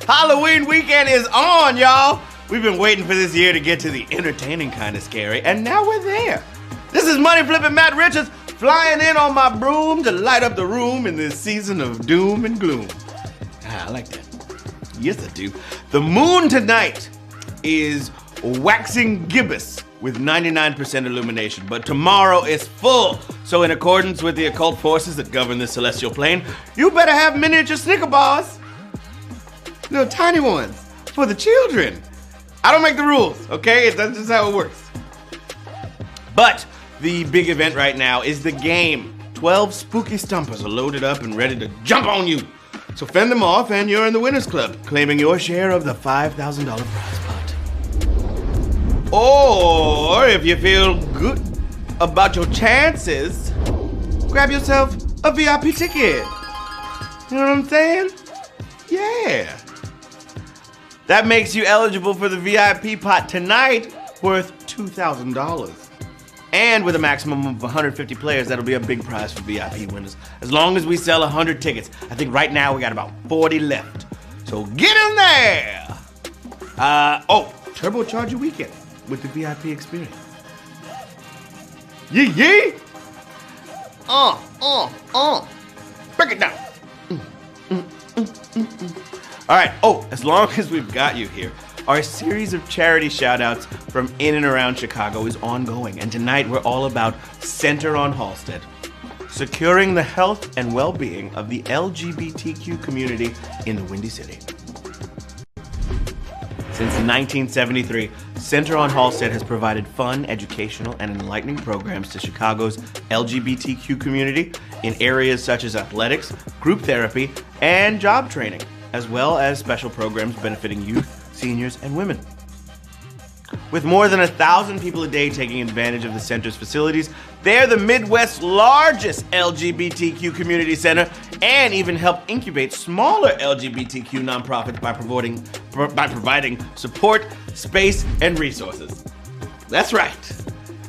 Halloween weekend is on, y'all. We've been waiting for this year to get to the entertaining kind of scary, and now we're there. This is Money Flippin' Matt Richards flying in on my broom to light up the room in this season of doom and gloom. I like that. Yes, I do. The moon tonight is waxing gibbous with 99% illumination, but tomorrow is full. So in accordance with the occult forces that govern this celestial plane, you better have miniature Snicker bars. Little tiny ones for the children. I don't make the rules, okay? That's just how it works. But the big event right now is the game. 12 spooky stumpers are loaded up and ready to jump on you. So fend them off and you're in the winner's club, claiming your share of the $5,000 prize pot. Or if you feel good about your chances, grab yourself a VIP ticket. You know what I'm saying? Yeah. That makes you eligible for the VIP pot tonight, worth $2,000. And with a maximum of 150 players, that'll be a big prize for VIP winners. As long as we sell 100 tickets. I think right now we got about 40 left. So get in there! Turbocharge your weekend with the VIP experience. Yee! Break it down. All right, as long as we've got you here, our series of charity shout-outs from in and around Chicago is ongoing, and tonight we're all about Center on Halsted, securing the health and well-being of the community in the Windy City. Since 1973, Center on Halsted has provided fun, educational, and enlightening programs to Chicago's LGBTQ community in areas such as athletics, group therapy, and job training, as well as special programs benefiting youth, seniors, and women. With more than 1,000 people a day taking advantage of the center's facilities, they're the Midwest's largest LGBTQ community center and even help incubate smaller LGBTQ nonprofits by providing support, space, and resources. That's right.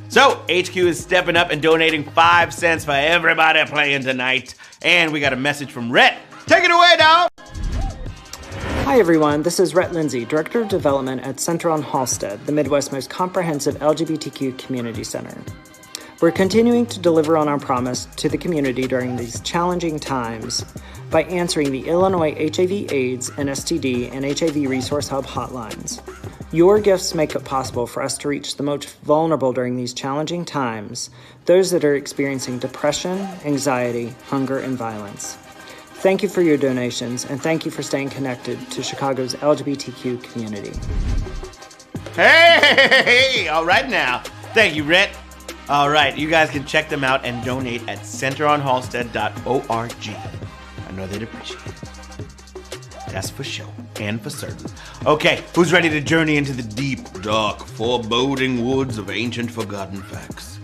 So, HQ is stepping up and donating 5 cents for everybody playing tonight. And we got a message from Rhett. Take it away, dog! Hi everyone, this is Rhett Lindsay, Director of Development at Center on Halsted, the Midwest's most comprehensive LGBTQ community center. We're continuing to deliver on our promise to the community during these challenging times by answering the Illinois HIV, AIDS, and STD and HIV Resource Hub hotlines. Your gifts make it possible for us to reach the most vulnerable during these challenging times, those that are experiencing depression, anxiety, hunger, and violence. Thank you for your donations, and thank you for staying connected to Chicago's LGBTQ community. Hey, all right now. Thank you, Rhett. All right, you guys can check them out and donate at centeronhalsted.org. I know they'd appreciate it. That's for sure and for certain. Okay, who's ready to journey into the deep, dark, foreboding woods of ancient forgotten facts?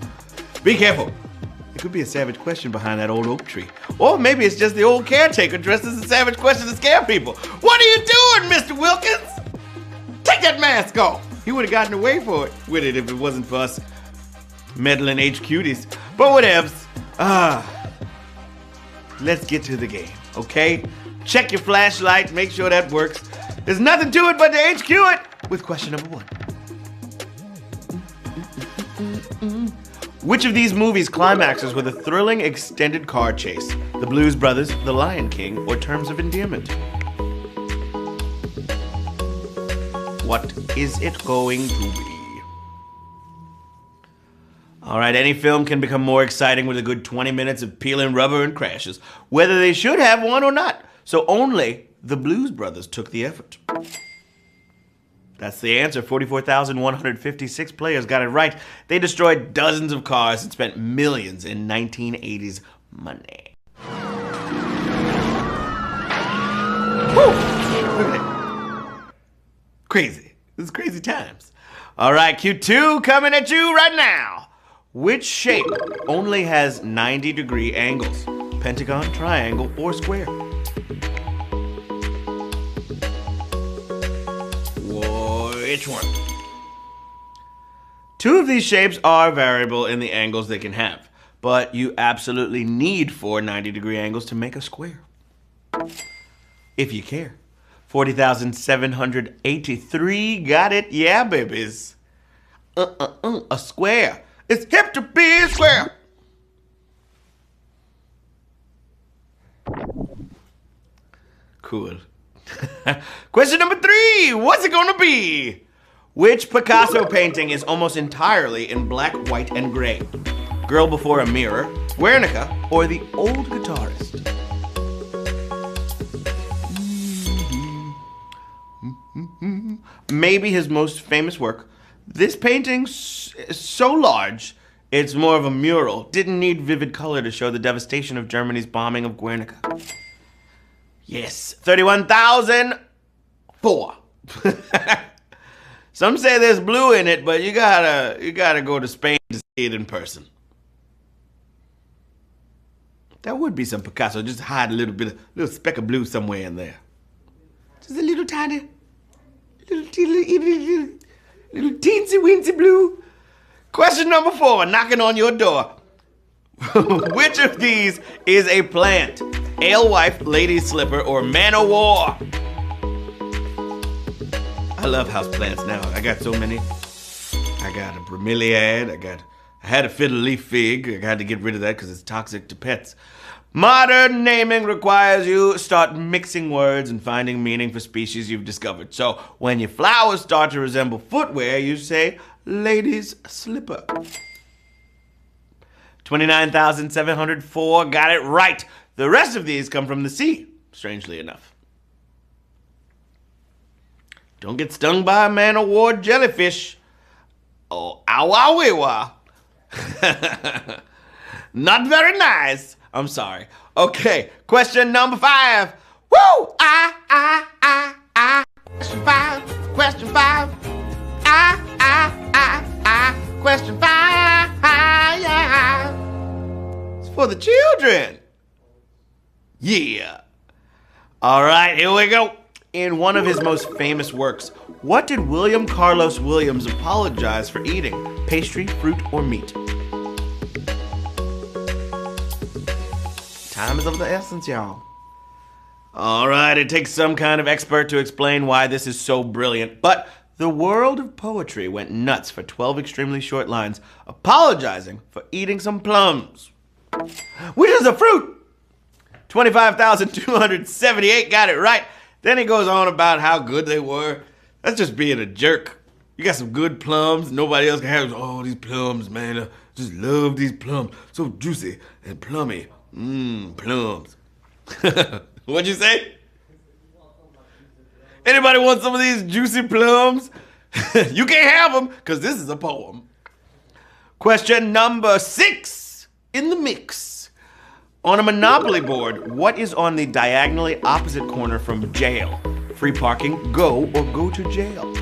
Be careful. There could be a savage question behind that old oak tree. Or maybe it's just the old caretaker dressed as a savage question to scare people. What are you doing, Mr. Wilkins? Take that mask off. He would have gotten away with it if it wasn't for us meddling HQties. But whatevs. Let's get to the game, okay? Check your flashlight, make sure that works. There's nothing to it but to HQ it with question number 1. Which of these movies climaxes with a thrilling extended car chase? The Blues Brothers, The Lion King, or Terms of Endearment? What is it going to be? All right, any film can become more exciting with a good 20 minutes of peeling rubber and crashes, whether they should have one or not. So only the Blues Brothers took the effort. That's the answer. 44,156 players got it right. They destroyed dozens of cars and spent millions in 1980s money. Woo! Look at that. Crazy. This is crazy times. All right, Q2 coming at you right now. Which shape only has 90-degree angles? Pentagon, triangle, or square? Which one? 2 of these shapes are variable in the angles they can have, but you absolutely need 4 90-degree angles to make a square. If you care. 40,783. Got it? Yeah, babies. A square. It's hip to be a square. Cool. Question number 3. What's it gonna be? Which Picasso painting is almost entirely in black, white, and gray? Girl Before a Mirror, Guernica, or The Old Guitarist? Maybe his most famous work. This painting's so large, it's more of a mural. Didn't need vivid color to show the devastation of Germany's bombing of Guernica. Yes, 31,004. Some say there's blue in it, but you gotta go to Spain to see it in person. That would be some Picasso. Just hide a little speck of blue somewhere in there. Just a little tiny, little teensy weensy blue. Question number 4, knocking on your door. Which of these is a plant? Alewife, lady slipper, or man o' war? I love houseplants now. I got so many. I got a bromeliad. I had a fiddle leaf fig. I had to get rid of that because it's toxic to pets. Modern naming requires you start mixing words and finding meaning for species you've discovered. So when your flowers start to resemble footwear, you say lady's slipper. 29,704. Got it right. The rest of these come from the sea, strangely enough. Don't get stung by a man-o'-war jellyfish. Oh, awawewa. Not very nice. I'm sorry. Okay, question number 5. Woo! Question 5. Question 5. Question 5. Yeah. It's for the children. Yeah. All right, here we go. In one of his most famous works, what did William Carlos Williams apologize for eating? Pastry, fruit, or meat? Time is of the essence, y'all. All right, it takes some kind of expert to explain why this is so brilliant, but the world of poetry went nuts for 12 extremely short lines apologizing for eating some plums. Which is a fruit? 25,278 got it right. Then he goes on about how good they were. That's just being a jerk. You got some good plums. Nobody else can have these plums, man. I just love these plums. So juicy and plummy. Plums. What'd you say? Anybody want some of these juicy plums? You can't have them because this is a poem. Question number 6 in the mix. On a Monopoly board, what is on the diagonally opposite corner from jail? Free parking, go, or go to jail?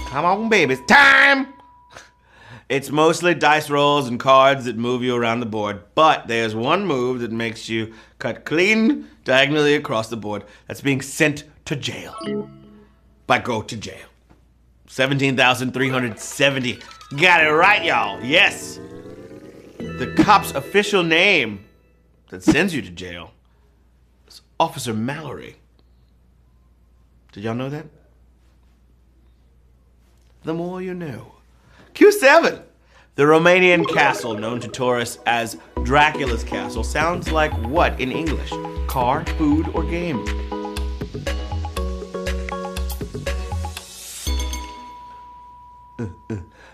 Come on, babies. Time! It's mostly dice rolls and cards that move you around the board, but there's one move that makes you cut clean diagonally across the board. That's being sent to jail. By go to jail. 17,370. Got it right, y'all. Yes. The cop's official name that sends you to jail is Officer Mallory. Did y'all know that? The more you know. Q7. The Romanian castle, known to tourists as Dracula's Castle, sounds like what in English? Car, food, or game?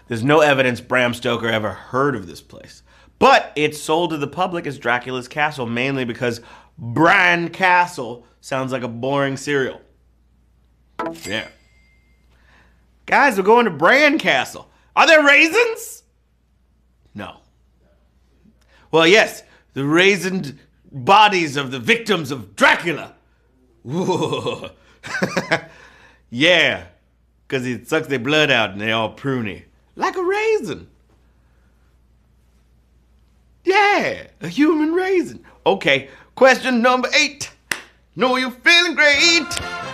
There's no evidence Bram Stoker ever heard of this place. But it's sold to the public as Dracula's Castle, mainly because Bran Castle sounds like a boring cereal. Yeah. Guys, we're going to Bran Castle. Are there raisins? No. Well, yes, the raisined bodies of the victims of Dracula. Whoa. Yeah, because he sucks their blood out and they're all pruny. Like a raisin. Yeah, a human raisin. Okay, question number 8. Know you're feeling great.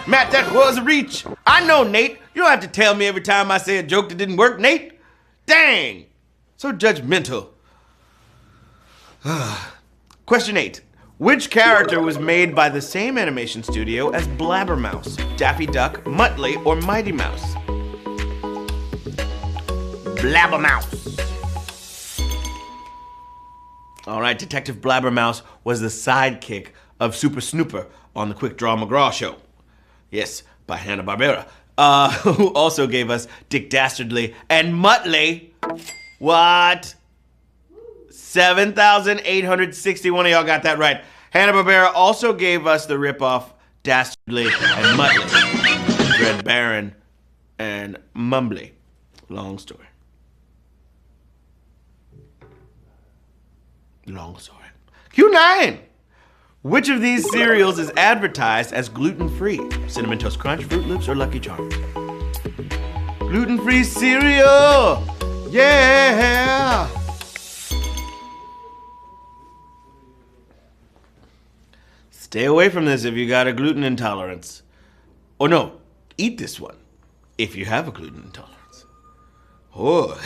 Matt, that was a reach. I know, Nate. You don't have to tell me every time I say a joke that didn't work, Nate. Dang. So judgmental. Question 8. Which character was made by the same animation studio as Blabbermouse, Daffy Duck, Muttley, or Mighty Mouse? Blabbermouse. All right, Detective Blabbermouse was the sidekick of Super Snooper on the Quick Draw McGraw Show. Yes, by Hanna-Barbera. Who also gave us Dick Dastardly and Muttley. What? 7,861 of y'all got that right. Hanna-Barbera also gave us the ripoff Dastardly and Muttley. Red Baron and Mumbly. Long story. Long story. Q9! Which of these cereals is advertised as gluten-free? Cinnamon Toast Crunch, Fruit Loops, or Lucky Charms? Gluten-free cereal! Yeah! Stay away from this if you got a gluten intolerance. Or no, eat this one if you have a gluten intolerance. Oh,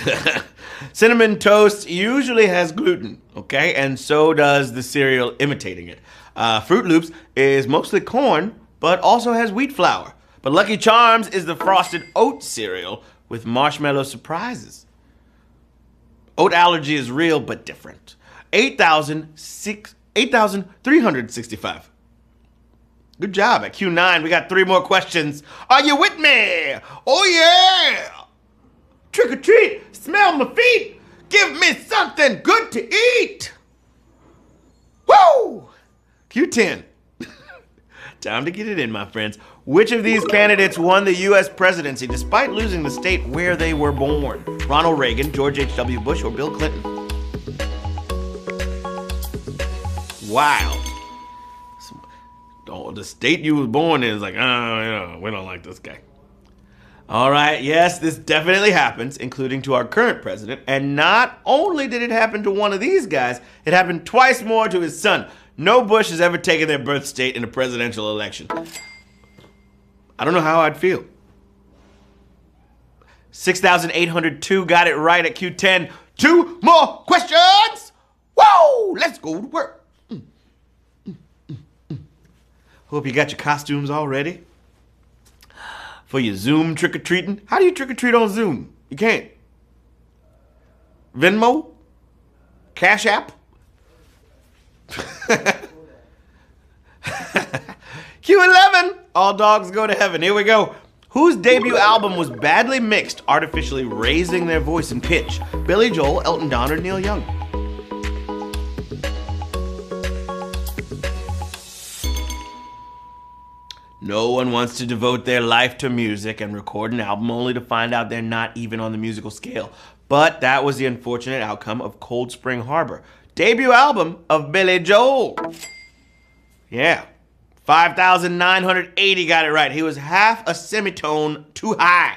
Cinnamon Toast usually has gluten, okay? And so does the cereal imitating it. Fruit Loops is mostly corn, but also has wheat flour. But Lucky Charms is the frosted oat cereal with marshmallow surprises. Oat allergy is real, but different. 8,365. Good job at Q9. We got 3 more questions. Are you with me? Oh, yeah! Trick or treat, smell my feet. Give me something good to eat. Woo! Q10. Time to get it in, my friends. Which of these candidates won the U.S. presidency despite losing the state where they were born? Ronald Reagan, George H.W. Bush, or Bill Clinton? Wild. The state you was born in is like, oh, we don't like this guy. All right, yes, this definitely happens, including to our current president. And not only did it happen to one of these guys, it happened twice more to his son. No Bush has ever taken their birth state in a presidential election. I don't know how I'd feel. 6,802 got it right at Q10. 2 more questions. Whoa, let's go to work. Hope you got your costumes all ready for your Zoom trick-or-treating. How do you trick-or-treat on Zoom? You can't. Venmo? Cash App? Q11, all dogs go to heaven. Here we go. Whose debut album was badly mixed, artificially raising their voice and pitch? Billy Joel, Elton John, or Neil Young? No one wants to devote their life to music and record an album only to find out they're not even on the musical scale. But that was the unfortunate outcome of Cold Spring Harbor, debut album of Billy Joel. Yeah, 5,980 got it right. He was half a semitone too high.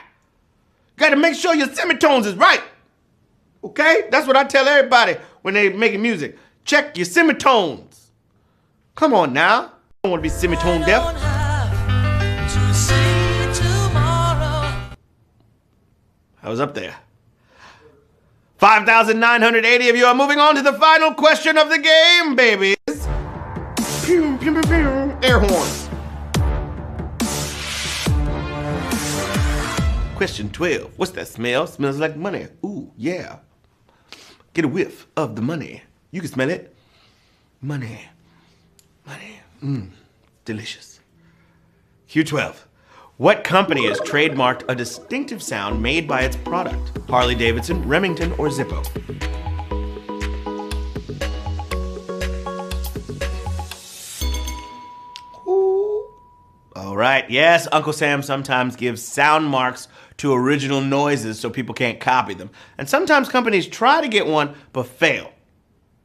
Gotta make sure your semitones is right. Okay? That's what I tell everybody when they making music. Check your semitones. Come on now. I don't want to be semitone deaf. I was up there. 5,980 of you are moving on to the final question of the game, babies. Pew, pew, pew, pew. Air horns. Question 12. What's that smell? Smells like money. Ooh, yeah. Get a whiff of the money. You can smell it. Money. Money. Delicious. Q12. What company has trademarked a distinctive sound made by its product? Harley-Davidson, Remington, or Zippo? Ooh. All right, yes, Uncle Sam sometimes gives sound marks to original noises so people can't copy them. And sometimes companies try to get one, but fail,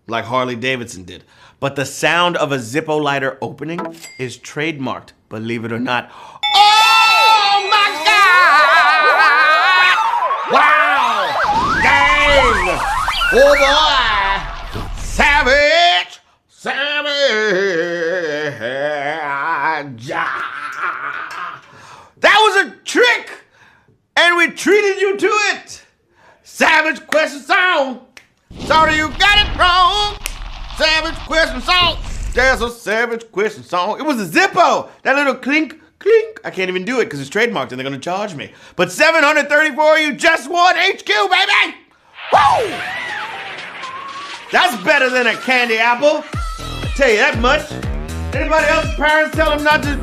like Harley-Davidson did. But the sound of a Zippo lighter opening is trademarked, believe it or not. Oh my God! Wow! Dang! Oh boy! Savage! Savage! That was a trick! And we treated you to it! Savage question song! Sorry you got it wrong! Savage question song! There's a savage Christian song. It was a Zippo. That little clink, clink. I can't even do it because it's trademarked and they're going to charge me. But 734 of you just won HQ, baby! Woo! That's better than a candy apple. I tell you that much. Anybody else's parents tell them not to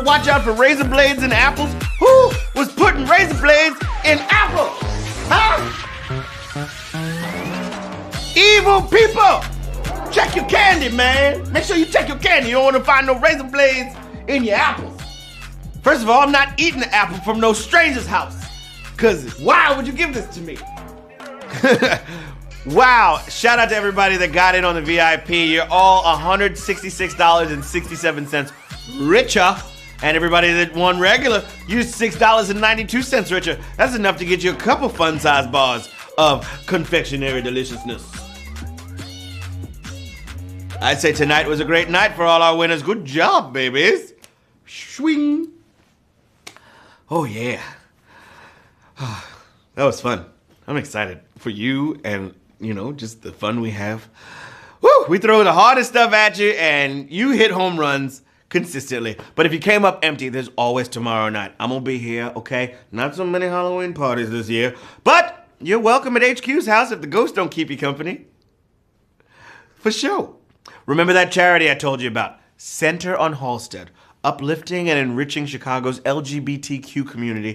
watch out for razor blades in apples? Who was putting razor blades in apples? Huh? Evil people! Check your candy, man. Make sure you check your candy. You don't want to find no razor blades in your apples. First of all, I'm not eating the apple from no stranger's house. Because why would you give this to me? Wow. Shout out to everybody that got in on the VIP. You're all $166.67 richer. And everybody that won regular, you're $6.92 richer. That's enough to get you a couple fun-sized bars of confectionery deliciousness. I'd say tonight was a great night for all our winners. Good job, babies. Swing. Oh, yeah. That was fun. I'm excited for you and, just the fun we have. Woo! We throw the hardest stuff at you and you hit home runs consistently. But if you came up empty, there's always tomorrow night. I'm gonna be here, okay? Not so many Halloween parties this year, but you're welcome at HQ's house if the ghosts don't keep you company. For sure. Remember that charity I told you about? Center on Halsted. Uplifting and enriching Chicago's LGBTQ community